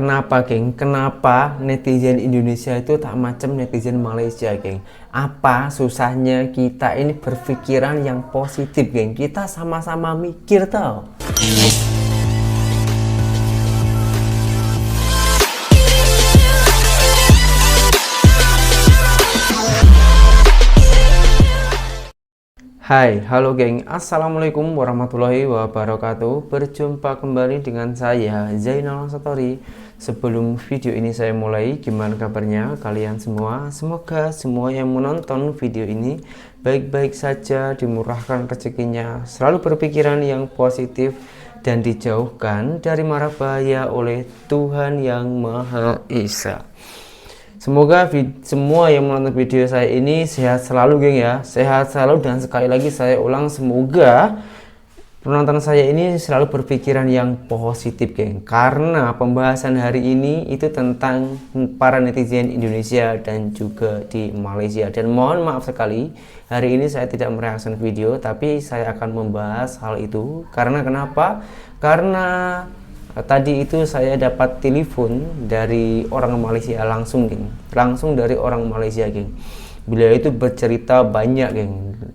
Kenapa, geng? Kenapa netizen Indonesia itu tak macam netizen Malaysia, geng? Apa susahnya kita ini berpikiran yang positif, geng? Kita sama-sama mikir, tau. Hai, halo geng. Assalamualaikum warahmatullahi wabarakatuh. Berjumpa kembali dengan saya Zainal Satori. Sebelum video ini saya mulai, gimana kabarnya kalian semua? Semoga semua yang menonton video ini baik-baik saja, dimurahkan rezekinya, selalu berpikiran yang positif dan dijauhkan dari mara bahaya oleh Tuhan Yang Maha Esa. Semoga semua yang menonton video saya ini sehat selalu, geng ya. Sehat selalu, dan sekali lagi saya ulang, semoga penonton saya ini selalu berpikiran yang positif, geng. Karena pembahasan hari ini itu tentang para netizen Indonesia dan juga di Malaysia. Dan mohon maaf sekali, hari ini saya tidak mereaction video, tapi saya akan membahas hal itu. Karena kenapa? Karena tadi itu saya dapat telepon dari orang Malaysia langsung, geng. Langsung dari orang Malaysia, geng. Beliau itu bercerita banyak, geng.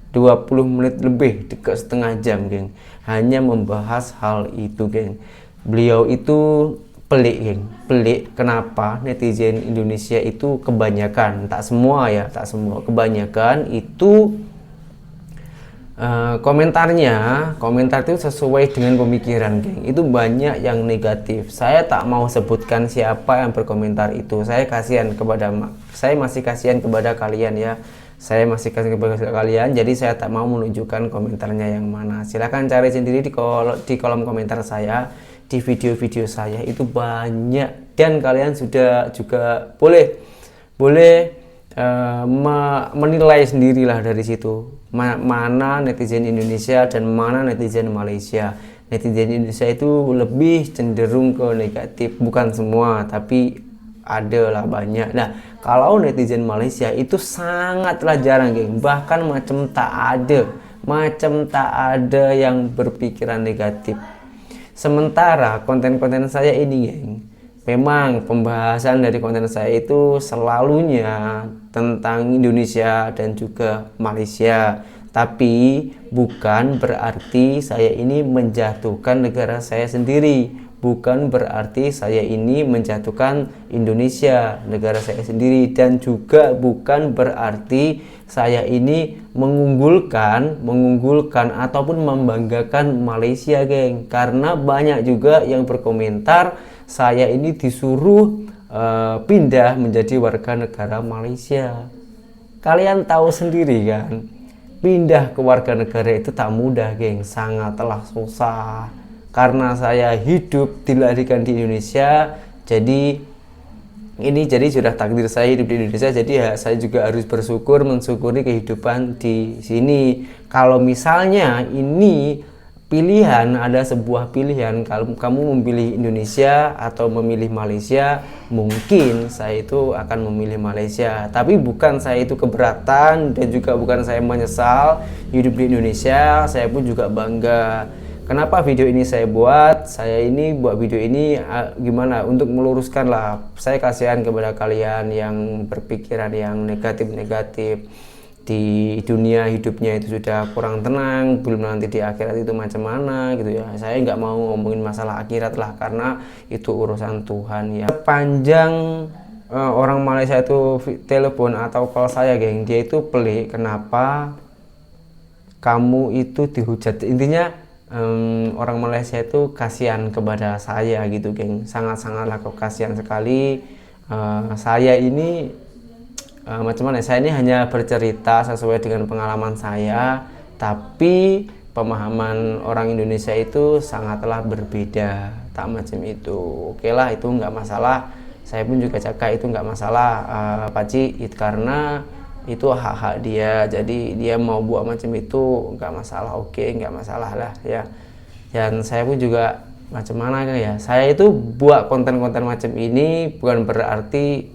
20 menit lebih, dekat setengah jam, geng. Hanya membahas hal itu, geng. Beliau itu pelik, geng. Pelik kenapa netizen Indonesia itu kebanyakan, tak semua ya, tak semua, kebanyakan itu komentar itu sesuai dengan pemikiran, geng. Itu banyak yang negatif. Saya tak mau sebutkan siapa yang berkomentar itu. Saya masih kasihan kepada kalian ya. Saya masih kasihan kepada kalian. Jadi saya tak mau menunjukkan komentarnya yang mana. Silahkan cari sendiri di kolom komentar saya, di video-video saya itu banyak, dan kalian sudah juga boleh menilai sendirilah dari situ mana netizen Indonesia dan mana netizen Malaysia. Netizen Indonesia itu lebih cenderung ke negatif, bukan semua tapi ada lah banyak. Nah, kalau netizen Malaysia itu sangatlah jarang, geng. Bahkan macam tak ada yang berpikiran negatif. Sementara konten-konten saya ini, geng, memang pembahasan dari konten saya itu selalunya tentang Indonesia dan juga Malaysia. Tapi bukan berarti saya ini menjatuhkan negara saya sendiri. Bukan berarti saya ini menjatuhkan Indonesia, negara saya sendiri. Dan juga bukan berarti saya ini mengunggulkan ataupun membanggakan Malaysia, geng. Karena banyak juga yang berkomentar saya ini disuruh pindah menjadi warga negara Malaysia. Kalian tahu sendiri kan, pindah ke warga negara itu tak mudah, geng. Sangatlah susah. Karena saya hidup dilahirkan di Indonesia, jadi sudah takdir saya hidup di Indonesia. Jadi ya saya juga harus mensyukuri kehidupan di sini. Kalau misalnya ini pilihan, ada sebuah pilihan, kalau kamu memilih Indonesia atau memilih Malaysia, mungkin saya itu akan memilih Malaysia. Tapi bukan saya itu keberatan, dan juga bukan saya menyesal hidup di Indonesia. Saya pun juga bangga. Kenapa video ini saya buat? Saya ini buat video ini gimana? Untuk meluruskan lah. Saya kasihan kepada kalian yang berpikiran yang negatif-negatif. Di dunia hidupnya itu sudah kurang tenang, belum nanti di akhirat itu macam mana gitu ya. Saya nggak mau ngomongin masalah akhirat lah, karena itu urusan Tuhan ya. Panjang orang Malaysia itu telepon atau call saya, geng, dia itu pelik kenapa kamu itu dihujat. Intinya orang Malaysia itu kasihan kepada saya gitu, geng. Sangat-sangatlah kasihan sekali. Saya ini macam mana? Saya ini hanya bercerita sesuai dengan pengalaman saya, tapi pemahaman orang Indonesia itu sangatlah berbeda, tak macam itu. Oke lah, itu nggak masalah. Saya pun juga jaga, itu nggak masalah, Paci, karena itu hak-hak dia. Jadi dia mau buat macam itu nggak masalah, oke, nggak masalah lah ya. Dan saya pun juga macam mana ya. Saya itu buat konten-konten macam ini bukan berarti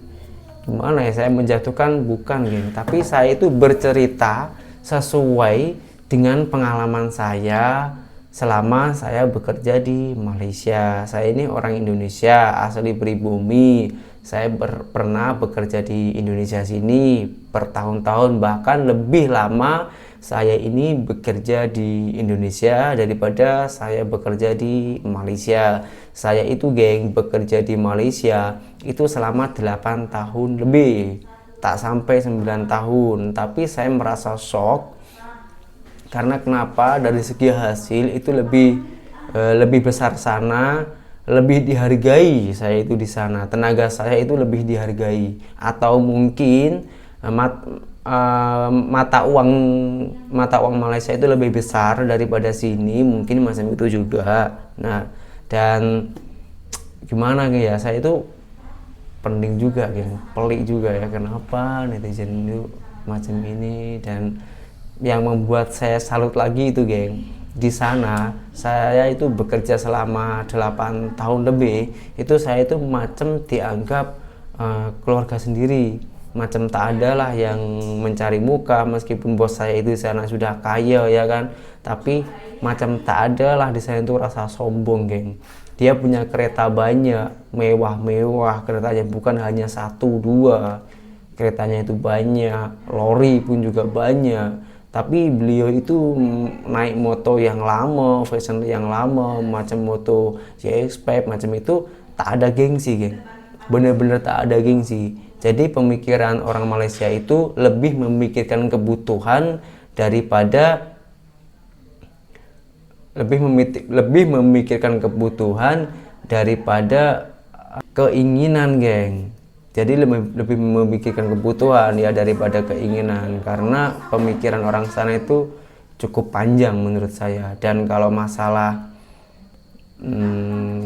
gimana ya, saya menjatuhkan, bukan, geng. Tapi saya itu bercerita sesuai dengan pengalaman saya, selama saya bekerja di Malaysia. Saya ini orang Indonesia, asli pribumi. Saya pernah bekerja di Indonesia sini bertahun-tahun, bahkan lebih lama saya ini bekerja di Indonesia daripada saya bekerja di Malaysia. Saya itu geng bekerja di Malaysia itu selama 8 tahun lebih, tak sampai 9 tahun. Tapi saya merasa shock karena kenapa? Dari segi hasil itu lebih besar sana, lebih dihargai saya itu di sana. Tenaga saya itu lebih dihargai, atau mungkin mata uang Malaysia itu lebih besar daripada sini, mungkin macam itu juga. Nah, dan gimana ya, saya itu penting juga, pelik juga ya, kenapa netizen itu macam ini. Dan yang membuat saya salut lagi itu, geng, di sana saya itu bekerja selama 8 tahun lebih, itu saya itu macam dianggap keluarga sendiri, macam tak ada lah yang mencari muka. Meskipun bos saya itu di sana sudah kaya ya kan, tapi macam tak ada lah di sana itu rasa sombong, geng. Dia punya kereta banyak, mewah-mewah keretanya, bukan hanya 1-2, keretanya itu banyak, lori pun juga banyak. Tapi beliau itu naik moto yang lama, fashion yang lama, macam moto JX5 macam itu, tak ada gengsi, geng. Bener-bener tak ada gengsi. Jadi pemikiran orang Malaysia itu lebih memikirkan kebutuhan daripada lebih memikirkan kebutuhan daripada keinginan, geng. Jadi lebih memikirkan kebutuhan ya daripada keinginan, karena pemikiran orang sana itu cukup panjang menurut saya. Dan kalau masalah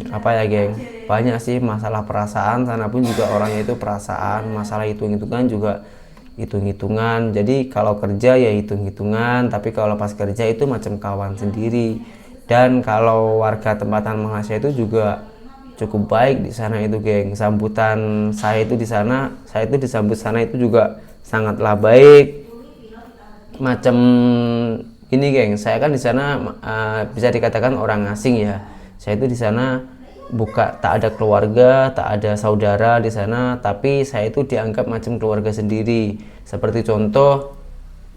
apa ya, geng, banyak sih masalah perasaan. Sana pun juga orangnya itu perasaan, masalah hitung-hitungan juga hitung-hitungan. Jadi kalau kerja ya hitung-hitungan, tapi kalau pas kerja itu macam kawan sendiri. Dan kalau warga tempatan Malaysia itu juga cukup baik di sana itu, geng. Sambutan saya itu di sana, saya itu disambut sana itu juga sangatlah baik. Macam ini, geng, saya kan di sana bisa dikatakan orang asing ya. Saya itu di sana tak ada keluarga, tak ada saudara di sana, tapi saya itu dianggap macam keluarga sendiri. Seperti contoh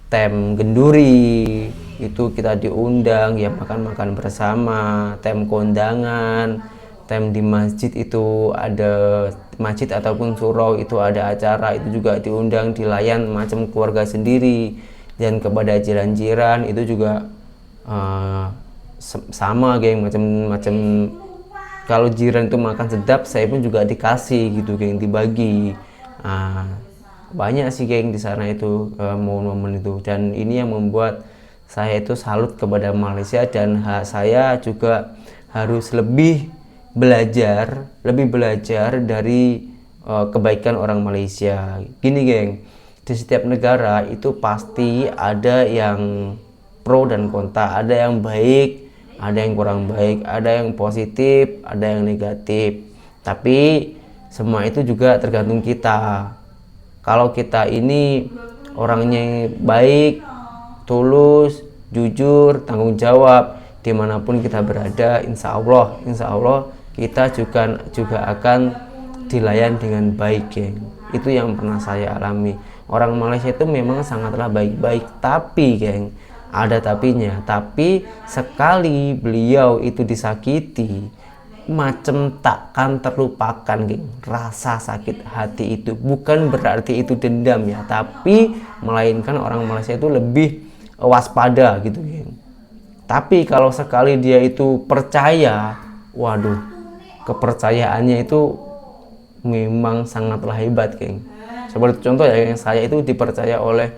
tem genduri itu kita diundang ya, makan-makan bersama, tem kondangan, tem di masjid itu ada masjid ataupun surau itu ada acara, itu juga diundang, dilayan macam keluarga sendiri. Dan kepada jiran-jiran itu juga sama, geng, macam kalau jiran itu makan sedap, saya pun juga dikasih gitu, geng, dibagi. Banyak sih, geng, di sana itu momen-momen itu. Dan ini yang membuat saya itu salut kepada Malaysia, dan saya juga harus lebih belajar dari kebaikan orang Malaysia. Gini, geng, di setiap negara itu pasti ada yang pro dan kontra, ada yang baik, ada yang kurang baik, ada yang positif, ada yang negatif. Tapi semua itu juga tergantung kita. Kalau kita ini orangnya baik, tulus, jujur, tanggung jawab, dimanapun kita berada, insya Allah kita juga akan dilayan dengan baik, geng. Itu yang pernah saya alami. Orang Malaysia itu memang sangatlah baik-baik, tapi, geng, ada tapinya. Tapi sekali beliau itu disakiti, macam takkan terlupakan, geng. Rasa sakit hati itu bukan berarti itu dendam ya, tapi melainkan orang Malaysia itu lebih waspada gitu, geng. Tapi kalau sekali dia itu percaya, waduh, kepercayaannya itu memang sangatlah hebat, geng. Seperti contoh ya, saya itu dipercaya oleh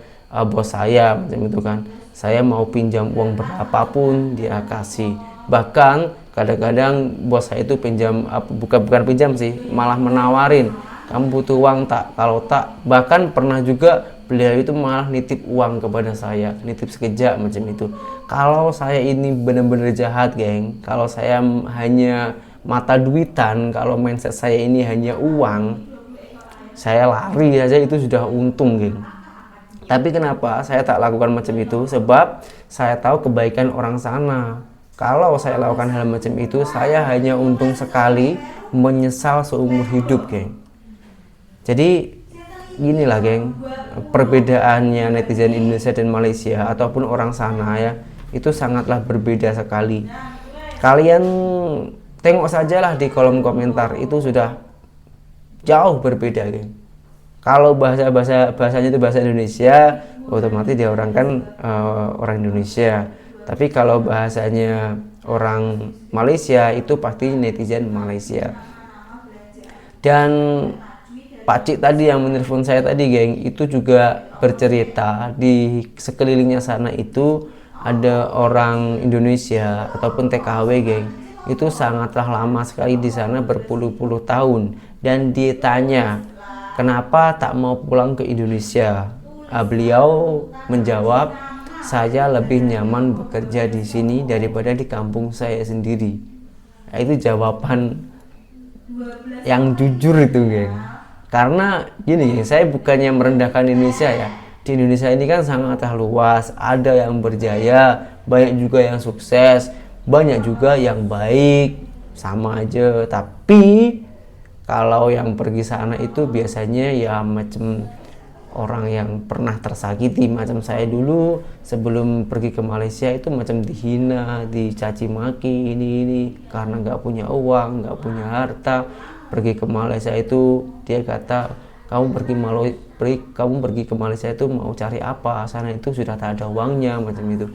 bos saya macam itu kan. Saya mau pinjam uang berapapun dia kasih. Bahkan kadang-kadang bos saya itu bukan pinjam sih, malah menawarin, kamu butuh uang tak? Kalau tak, bahkan pernah juga beliau itu malah nitip uang kepada saya, nitip sekejap macam itu. Kalau saya ini benar-benar jahat, geng, kalau saya hanya mata duitan, kalau mindset saya ini hanya uang, saya lari aja itu sudah untung, geng. Tapi kenapa saya tak lakukan macam itu? Sebab saya tahu kebaikan orang sana. Kalau saya lakukan hal macam itu, saya hanya untung sekali, menyesal seumur hidup, geng. Jadi inilah, geng, perbedaannya netizen Indonesia dan Malaysia ataupun orang sana ya, itu sangatlah berbeda sekali. Kalian tengok sajalah di kolom komentar, itu sudah jauh berbeda, geng. Kalau bahasanya itu bahasa Indonesia, otomatis dia orang kan orang Indonesia. Tapi kalau bahasanya orang Malaysia, itu pasti netizen Malaysia. Dan Pak Cik tadi yang menelpon saya tadi, geng, itu juga bercerita di sekelilingnya sana itu ada orang Indonesia ataupun TKW, geng. Itu sangatlah lama sekali di sana, berpuluh-puluh tahun. Dan dia tanya, kenapa tak mau pulang ke Indonesia? Beliau menjawab, saya lebih nyaman bekerja di sini daripada di kampung saya sendiri. Nah, itu jawaban yang jujur itu, geng. Karena gini, saya bukannya merendahkan Indonesia ya. Di Indonesia ini kan sangatlah luas, ada yang berjaya, banyak juga yang sukses, banyak juga yang baik, sama aja. Tapi kalau yang pergi sana itu biasanya ya macam orang yang pernah tersakiti. Macam saya dulu sebelum pergi ke Malaysia itu macam dihina, dicaci maki, ini karena nggak punya uang, nggak punya harta. Pergi ke Malaysia itu dia kata, kamu pergi ke Malaysia itu mau cari apa? Sana itu sudah tak ada uangnya, macam itu.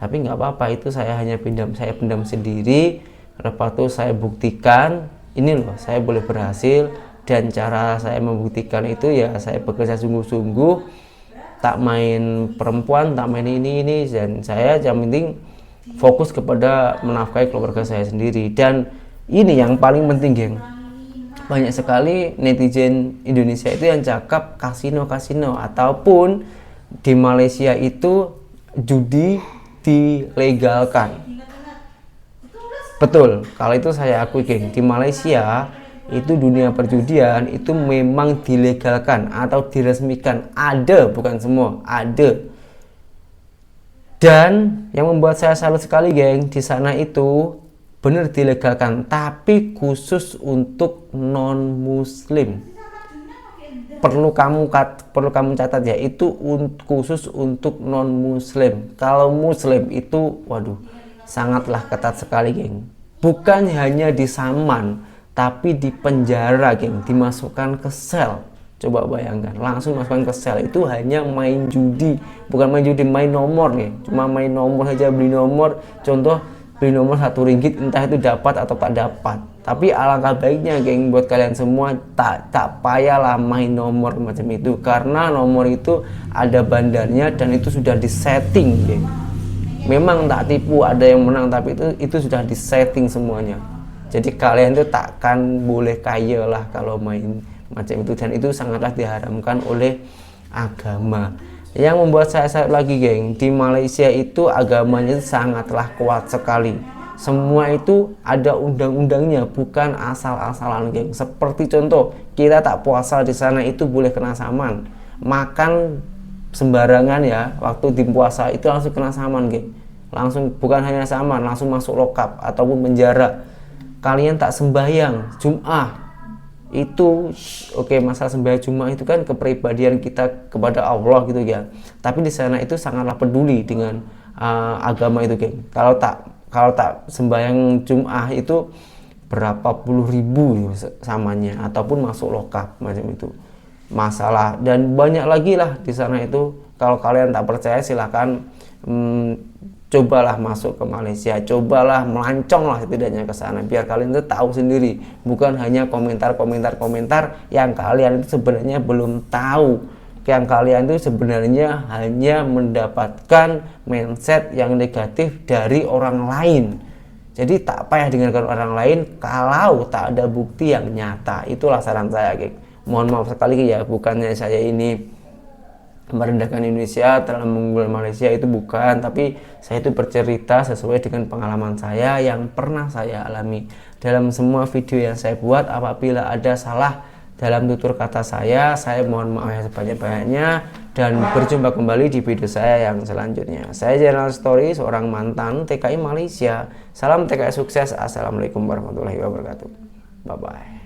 Tapi nggak apa-apa, itu saya pendam sendiri. Lepas itu saya buktikan, ini loh saya boleh berhasil. Dan cara saya membuktikan itu ya saya bekerja sungguh-sungguh, tak main perempuan, tak main ini, dan saya yang penting fokus kepada menafkahi keluarga saya sendiri. Dan ini yang paling penting, geng, banyak sekali netizen Indonesia itu yang cakap kasino ataupun di Malaysia itu judi dilegalkan. Betul, kalau itu saya akui, geng, di Malaysia itu dunia perjudian itu memang dilegalkan atau diresmikan. Ada, bukan semua, ada. Dan yang membuat saya salut sekali, geng, di sana itu benar dilegalkan, tapi khusus untuk non muslim. Perlu kamu catat ya, itu khusus untuk non muslim. Kalau muslim itu waduh, sangatlah ketat sekali, geng. Bukan hanya disaman, tapi di penjara, geng, dimasukkan ke sel. Coba bayangkan, langsung masukkan ke sel. Itu hanya main judi, bukan main judi, main nomor nih. Cuma main nomor saja, beli nomor. Contoh, beli nomor RM1, entah itu dapat atau tak dapat. Tapi alangkah baiknya, geng, buat kalian semua tak payahlah main nomor macam itu, karena nomor itu ada bandarnya dan itu sudah disetting, geng. Memang tak tipu, ada yang menang, tapi itu sudah disetting semuanya. Jadi kalian itu takkan boleh kaya lah kalau main macam itu, dan itu sangatlah diharamkan oleh agama. Yang membuat saya salut lagi, geng, di Malaysia itu agamanya sangatlah kuat sekali. Semua itu ada undang-undangnya, bukan asal-asalan, geng. Seperti contoh, kita tak puasa di sana itu boleh kena saman. Makan sembarangan ya, waktu di puasa itu langsung kena saman, geng. Langsung, bukan hanya saman, langsung masuk lokap ataupun penjara. Kalian tak sembahyang Jum'ah itu oke, masalah sembahyang Jum'ah itu kan kepribadian kita kepada Allah gitu ya. Tapi di sana itu sangatlah peduli dengan agama itu, geng. Kalau tak sembahyang Jum'ah itu berapa puluh ribu samanya ataupun masuk lokap macam itu. Masalah dan banyak lagi lah di sana itu. Kalau kalian tak percaya silahkan cobalah masuk ke Malaysia, cobalah melancong lah setidaknya ke sana, biar kalian itu tahu sendiri, bukan hanya komentar yang kalian itu sebenarnya belum tahu, yang kalian itu sebenarnya hanya mendapatkan mindset yang negatif dari orang lain. Jadi tak payah dengarkan orang lain kalau tak ada bukti yang nyata. Itulah saran saya, geng. Mohon maaf sekali ya, bukannya saya ini merendahkan Indonesia dalam mengunggulkan Malaysia, itu bukan, tapi saya itu bercerita sesuai dengan pengalaman saya yang pernah saya alami. Dalam semua video yang saya buat, apabila ada salah dalam tutur kata saya mohon maaf yang sebanyak-banyaknya. dan berjumpa kembali di video saya yang selanjutnya. Saya General Story, seorang mantan TKI Malaysia. Salam TKI sukses. Assalamualaikum warahmatullahi wabarakatuh. Bye bye.